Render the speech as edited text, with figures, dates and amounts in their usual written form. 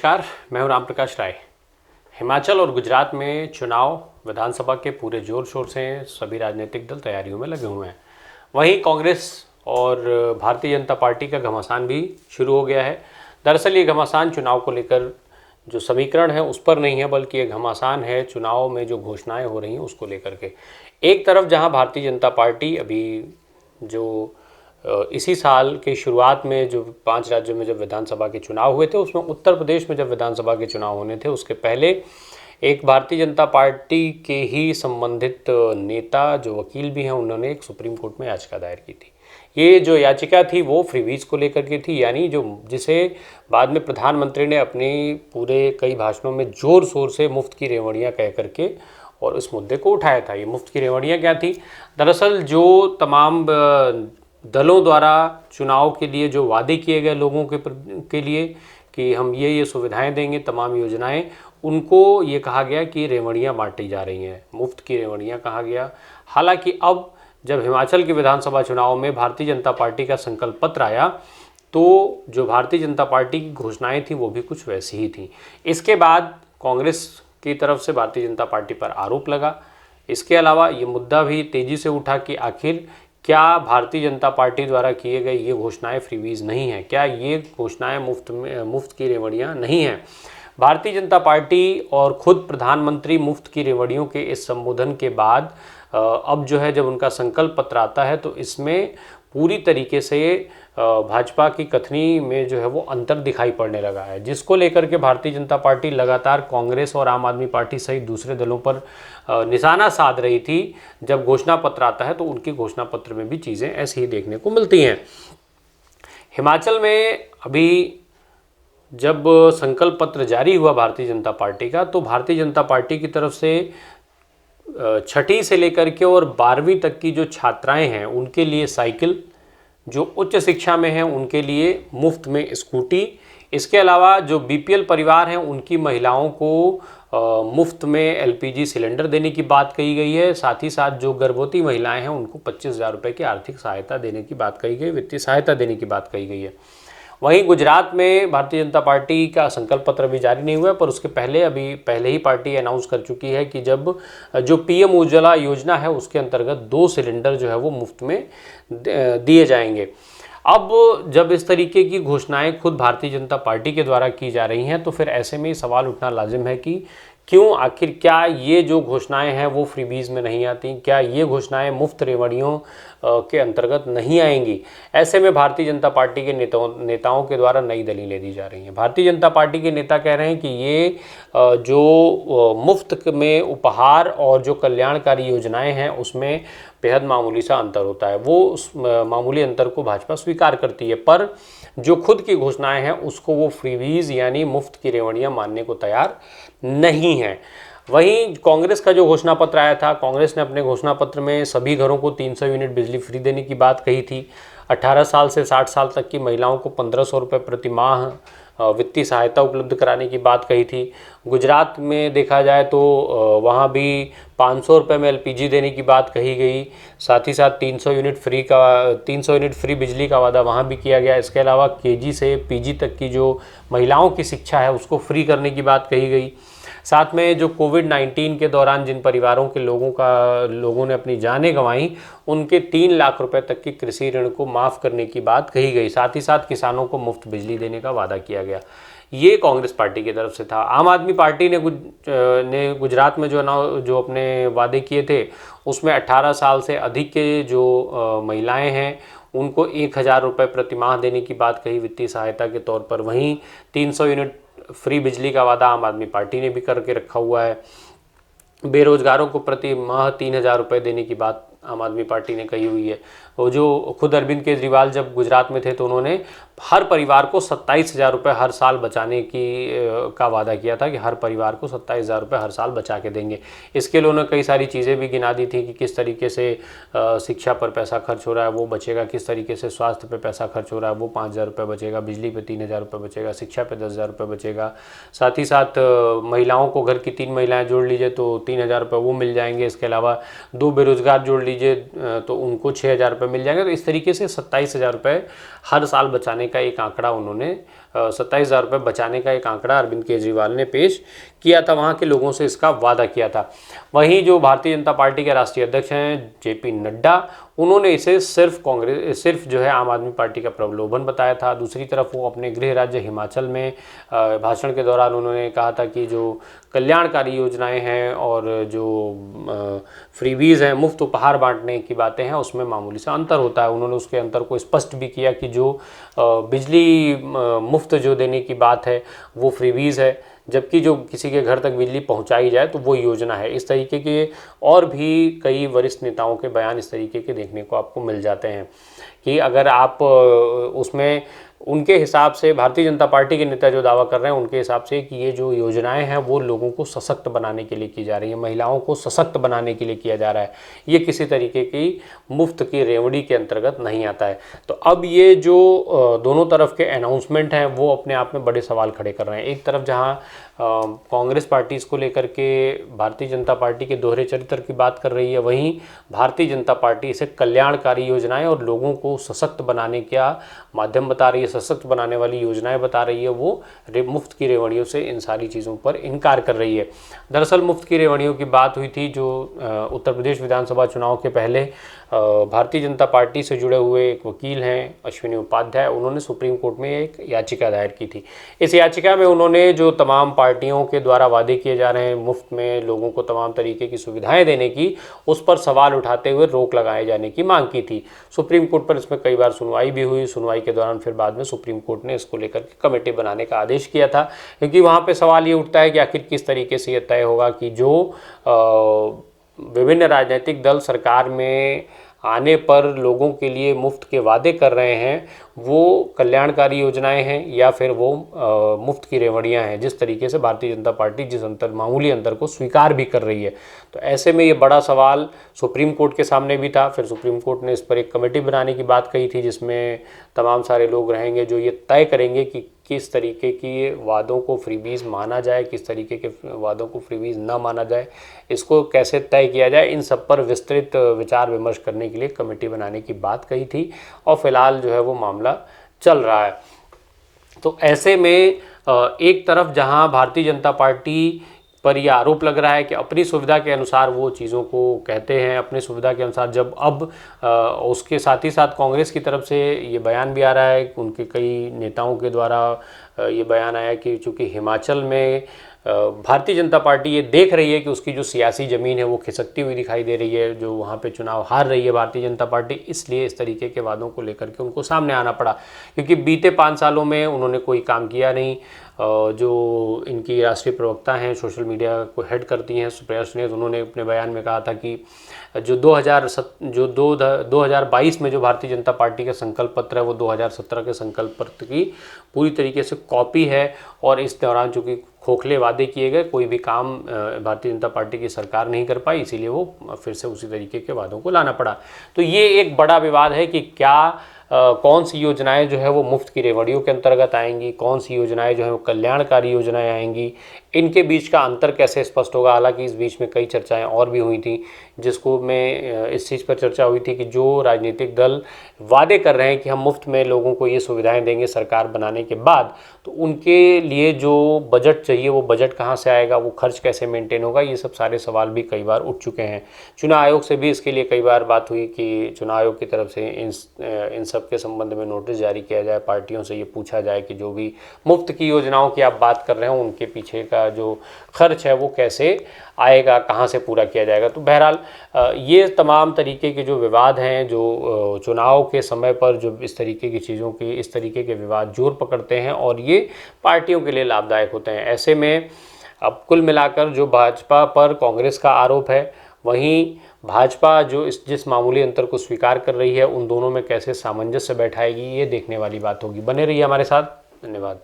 नमस्कार, मैं हूं राम प्रकाश राय। हिमाचल और गुजरात में चुनाव विधानसभा के पूरे जोर शोर से सभी राजनीतिक दल तैयारियों में लगे हुए हैं। वहीं कांग्रेस और भारतीय जनता पार्टी का घमासान भी शुरू हो गया है। दरअसल ये घमासान चुनाव को लेकर जो समीकरण है उस पर नहीं है, बल्कि ये घमासान है चुनाव में जो घोषणाएं हो रही हैं उसको लेकर के। एक तरफ जहां भारतीय जनता पार्टी अभी जो इसी साल के शुरुआत में जो 5 राज्यों में जब विधानसभा के चुनाव हुए थे, उसमें उत्तर प्रदेश में जब विधानसभा के चुनाव होने थे उसके पहले एक भारतीय जनता पार्टी के ही संबंधित नेता जो वकील भी हैं, उन्होंने एक सुप्रीम कोर्ट में याचिका दायर की थी। ये जो याचिका थी वो फ्रीबीज को लेकर के थी, यानी जो जिसे बाद में प्रधानमंत्री ने अपने पूरे कई भाषणों में जोर शोर से मुफ्त की रेवड़ियाँ कह करके और इस मुद्दे को उठाया था। ये मुफ्त की रेवड़ियाँ क्या थी? दरअसल जो तमाम दलों द्वारा चुनाव के लिए जो वादे किए गए लोगों के लिए कि हम ये सुविधाएं देंगे, तमाम योजनाएं, उनको ये कहा गया कि रेवड़ियाँ बांटी जा रही हैं, मुफ्त की रेवड़ियाँ कहा गया। हालांकि अब जब हिमाचल के विधानसभा चुनाव में भारतीय जनता पार्टी का संकल्प पत्र आया तो जो भारतीय जनता पार्टी की घोषणाएं थी वो भी कुछ वैसी ही थी। इसके बाद कांग्रेस की तरफ से भारतीय जनता पार्टी पर आरोप लगा। इसके अलावा ये मुद्दा भी तेज़ी से उठा कि आखिर क्या भारतीय जनता पार्टी द्वारा किए गए ये घोषणाएं फ्रीबीज नहीं हैं? क्या ये घोषणाएं मुफ्त की रेवड़ियां नहीं हैं? भारतीय जनता पार्टी और खुद प्रधानमंत्री मुफ्त की रेवड़ियों के इस संबोधन के बाद अब जो है जब उनका संकल्प पत्र आता है तो इसमें पूरी तरीके से भाजपा की कथनी में जो है वो अंतर दिखाई पड़ने लगा है, जिसको लेकर के भारतीय जनता पार्टी लगातार कांग्रेस और आम आदमी पार्टी सहित दूसरे दलों पर निशाना साध रही थी। जब घोषणा पत्र आता है तो उनकी घोषणा पत्र में भी चीज़ें ऐसी ही देखने को मिलती हैं। हिमाचल में अभी जब संकल्प पत्र जारी हुआ भारतीय जनता पार्टी का, तो भारतीय जनता पार्टी की तरफ से छठी से लेकर के और 12वीं तक की जो छात्राएं हैं उनके लिए साइकिल, जो उच्च शिक्षा में हैं उनके लिए मुफ्त में स्कूटी, इसके अलावा जो बीपीएल परिवार हैं उनकी महिलाओं को मुफ्त में एलपीजी सिलेंडर देने की बात कही गई है। साथ ही साथ जो गर्भवती महिलाएं हैं उनको 25,000 रुपये की आर्थिक सहायता देने की बात कही गई, वित्तीय सहायता देने की बात कही गई है। वहीं गुजरात में भारतीय जनता पार्टी का संकल्प पत्र अभी जारी नहीं हुआ, पर उसके पहले ही पार्टी अनाउंस कर चुकी है कि जब जो पीएम उज्ज्वला योजना है उसके अंतर्गत 2 सिलेंडर जो है वो मुफ्त में दिए जाएंगे। अब जब इस तरीके की घोषणाएं खुद भारतीय जनता पार्टी के द्वारा की जा रही हैं तो फिर ऐसे में सवाल उठना लाजिम है कि क्यों, आखिर क्या ये जो घोषणाएं हैं वो फ्रीबीज में नहीं आती? क्या ये घोषणाएं मुफ्त रेवड़ियों के अंतर्गत नहीं आएंगी? ऐसे में भारतीय जनता पार्टी के नेताओं के द्वारा नई दलीलें दी जा रही हैं। भारतीय जनता पार्टी के नेता कह रहे हैं कि ये जो मुफ्त में उपहार और जो कल्याणकारी योजनाएं हैं उसमें बेहद मामूली सा अंतर होता है। वो उस मामूली अंतर को भाजपा स्वीकार करती है, पर जो खुद की घोषणाएं हैं उसको वो फ्रीबीज यानी मुफ्त की रेवड़ियां मानने को तैयार नहीं है। वहीं कांग्रेस का जो घोषणा पत्र आया था, कांग्रेस ने अपने घोषणा पत्र में सभी घरों को 300 यूनिट बिजली फ्री देने की बात कही थी। 18 साल से 60 साल तक की महिलाओं को 1500 रुपये प्रति माह वित्तीय सहायता उपलब्ध कराने की बात कही थी। गुजरात में देखा जाए तो वहाँ भी 500 रुपये में एलपीजी देने की बात कही गई। साथ ही साथ 300 यूनिट फ्री बिजली का वादा वहाँ भी किया गया। इसके अलावा केजी से पीजी तक की जो महिलाओं की शिक्षा है उसको फ्री करने की बात कही गई। साथ में जो कोविड-19 के दौरान जिन परिवारों के लोगों ने अपनी जानें गंवाई उनके 3 लाख रुपए तक की कृषि ऋण को माफ़ करने की बात कही गई। साथ ही साथ किसानों को मुफ्त बिजली देने का वादा किया गया। ये कांग्रेस पार्टी की तरफ से था। आम आदमी पार्टी ने गुजरात में जो अपने वादे किए थे उसमें 18 साल से अधिक के जो महिलाएं हैं उनको 1,000 रुपये प्रति माह देने की बात कही वित्तीय सहायता के तौर पर। वहीं 300 यूनिट फ्री बिजली का वादा आम आदमी पार्टी ने भी करके रखा हुआ है। बेरोजगारों को प्रति माह 3,000 रुपये देने की बात आम आदमी पार्टी ने कही हुई है। वो जो खुद अरविंद केजरीवाल जब गुजरात में थे तो उन्होंने हर परिवार को 27,000 रुपये हर साल बचाने का वादा किया था कि हर परिवार को 27,000 रुपये हर साल बचा के देंगे। इसके लिए उन्होंने कई सारी चीज़ें भी गिना दी थी कि किस तरीके से शिक्षा पर पैसा खर्च हो रहा है वो बचेगा, किस तरीके से स्वास्थ्य पर पैसा खर्च हो रहा है वो 5,000 रुपये बचेगा, बिजली पे 3,000 रुपये बचेगा, शिक्षा पे 10,000 रुपये बचेगा। साथ ही साथ महिलाओं को घर की 3 महिलाएँ जोड़ लीजिए तो 3,000 रुपये वो मिल जाएंगे। इसके अलावा 2 बेरोजगार जोड़ लीजिए तो उनको 6,000 रुपये मिल जाएंगे। तो इस तरीके से 27,000 रुपये हर साल बचाने का एक आंकड़ा उन्होंने 27,000 रुपये बचाने का एक आंकड़ा अरविंद केजरीवाल ने पेश किया था, वहाँ के लोगों से इसका वादा किया था। वहीं जो भारतीय जनता पार्टी के राष्ट्रीय अध्यक्ष हैं जेपी नड्डा, उन्होंने इसे सिर्फ जो है आम आदमी पार्टी का प्रलोभन बताया था। दूसरी तरफ वो अपने गृह राज्य हिमाचल में भाषण के दौरान उन्होंने कहा था कि जो कल्याणकारी योजनाएं हैं और जो फ्रीबीज़ हैं, मुफ्त उपहार बांटने की बातें हैं, उसमें मामूली सा अंतर होता है। उन्होंने उसके अंतर को स्पष्ट भी किया कि जो बिजली मुफ्त जो देने की बात है वो फ्रीबीज़ है, जबकि जो किसी के घर तक बिजली पहुंचाई जाए तो वो योजना है। इस तरीके के और भी कई वरिष्ठ नेताओं के बयान इस तरीके के देखने को आपको मिल जाते हैं कि अगर आप उसमें उनके हिसाब से भारतीय जनता पार्टी के नेता जो दावा कर रहे हैं उनके हिसाब से कि ये जो योजनाएं हैं वो लोगों को सशक्त बनाने के लिए की जा रही है, महिलाओं को सशक्त बनाने के लिए किया जा रहा है, ये किसी तरीके की मुफ्त की रेवड़ी के अंतर्गत नहीं आता है। तो अब ये जो दोनों तरफ के अनाउंसमेंट हैं वो अपने आप में बड़े सवाल खड़े कर रहे हैं। एक तरफ जहाँ कांग्रेस पार्टी इसको लेकर के भारतीय जनता पार्टी के दोहरे चरित्र की बात कर रही है, वहीं भारतीय जनता पार्टी इसे कल्याणकारी योजनाएं और लोगों को सशक्त बनाने का माध्यम बता रही है, सशक्त बनाने वाली योजनाएं बता रही है। वो मुफ्त की रेवड़ियों से इन सारी चीज़ों पर इनकार कर रही है। दरअसल मुफ्त की रेवड़ियों की बात हुई थी जो उत्तर प्रदेश विधानसभा चुनाव के पहले भारतीय जनता पार्टी से जुड़े हुए एक वकील हैं अश्विनी उपाध्याय, उन्होंने सुप्रीम कोर्ट में एक याचिका दायर की थी। इस याचिका में उन्होंने जो तमाम पार्टियों के द्वारा वादे किए जा रहे हैं मुफ्त में लोगों को तमाम तरीके की सुविधाएं देने की, उस पर सवाल उठाते हुए रोक लगाए जाने की मांग की थी। सुप्रीम कोर्ट पर इसमें कई बार सुनवाई भी हुई। सुनवाई के दौरान फिर बाद में सुप्रीम कोर्ट ने इसको लेकर के कमेटी बनाने का आदेश किया था, क्योंकि वहाँ पर सवाल ये उठता है कि आखिर किस तरीके से यह तय होगा कि जो विभिन्न राजनीतिक दल सरकार में आने पर लोगों के लिए मुफ्त के वादे कर रहे हैं वो कल्याणकारी योजनाएं हैं या फिर वो मुफ्त की रेवड़ियां हैं, जिस तरीके से भारतीय जनता पार्टी जिस मामूली अंतर को स्वीकार भी कर रही है। तो ऐसे में ये बड़ा सवाल सुप्रीम कोर्ट के सामने भी था। फिर सुप्रीम कोर्ट ने इस पर एक कमेटी बनाने की बात कही थी जिसमें तमाम सारे लोग रहेंगे जो ये तय करेंगे कि किस तरीके की वादों को फ्रीबीज माना जाए, किस तरीके के वादों को फ्रीबीज ना माना जाए, इसको कैसे तय किया जाए। इन सब पर विस्तृत विचार विमर्श करने के लिए कमेटी बनाने की बात कही थी और फिलहाल जो है वो मामला चल रहा है। तो ऐसे में एक तरफ जहां भारतीय जनता पार्टी पर यह आरोप लग रहा है कि अपनी सुविधा के अनुसार वो चीज़ों को कहते हैं, अपनी सुविधा के अनुसार, जब अब उसके साथ ही साथ कांग्रेस की तरफ से ये बयान भी आ रहा है, उनके कई नेताओं के द्वारा ये बयान आया कि चूँकि हिमाचल में भारतीय जनता पार्टी ये देख रही है कि उसकी जो सियासी ज़मीन है वो खिसकती हुई दिखाई दे रही है, जो वहाँ पे चुनाव हार रही है भारतीय जनता पार्टी, इसलिए इस तरीके के वादों को लेकर के उनको सामने आना पड़ा, क्योंकि बीते 5 सालों में उन्होंने कोई काम किया नहीं। जो इनकी राष्ट्रीय प्रवक्ता हैं, सोशल मीडिया को हेड करती हैं सुप्रिया सुले, उन्होंने अपने बयान में कहा था कि जो 2022 में जो भारतीय जनता पार्टी का संकल्प पत्र है वो 2017 के संकल्प पत्र की पूरी तरीके से कॉपी है, और इस दौरान चूँकि खोखले वादे किए गए, कोई भी काम भारतीय जनता पार्टी की सरकार नहीं कर पाई, इसीलिए वो फिर से उसी तरीके के वादों को लाना पड़ा। तो ये एक बड़ा विवाद है कि क्या कौन सी योजनाएं जो है वो मुफ्त की रेवड़ियों के अंतर्गत आएंगी, कौन सी योजनाएं जो है वो कल्याणकारी योजनाएं आएंगी, इनके बीच का अंतर कैसे स्पष्ट होगा। हालांकि इस बीच में कई चर्चाएं और भी हुई थी, जिसको में इस चीज़ पर चर्चा हुई थी कि जो राजनीतिक दल वादे कर रहे हैं कि हम मुफ्त में लोगों को ये सुविधाएं देंगे सरकार बनाने के बाद, तो उनके लिए जो बजट चाहिए वो बजट कहाँ से आएगा, वो खर्च कैसे मेंटेन होगा, ये सब सारे सवाल भी कई बार उठ चुके हैं। चुनाव आयोग से भी इसके लिए कई बार बात हुई कि चुनाव आयोग की तरफ से इन सब के संबंध में नोटिस जारी किया जाए, पार्टियों से ये पूछा जाए कि जो भी मुफ्त की योजनाओं की आप बात कर रहे हो उनके पीछे का जो खर्च है वो कैसे आएगा, कहाँ से पूरा किया जाएगा। तो बहरहाल ये तमाम तरीके के जो विवाद हैं, जो चुनाव के समय पर जो इस तरीके की चीज़ों की इस तरीके के विवाद जोर पकड़ते हैं और ये पार्टियों के लिए लाभदायक होते हैं। ऐसे में अब कुल मिलाकर जो भाजपा पर कांग्रेस का आरोप है, वहीं भाजपा जो जिस मामूली अंतर को स्वीकार कर रही है, उन दोनों में कैसे सामंजस्य बैठाएगी, ये देखने वाली बात होगी। बने रहिए हमारे साथ। धन्यवाद।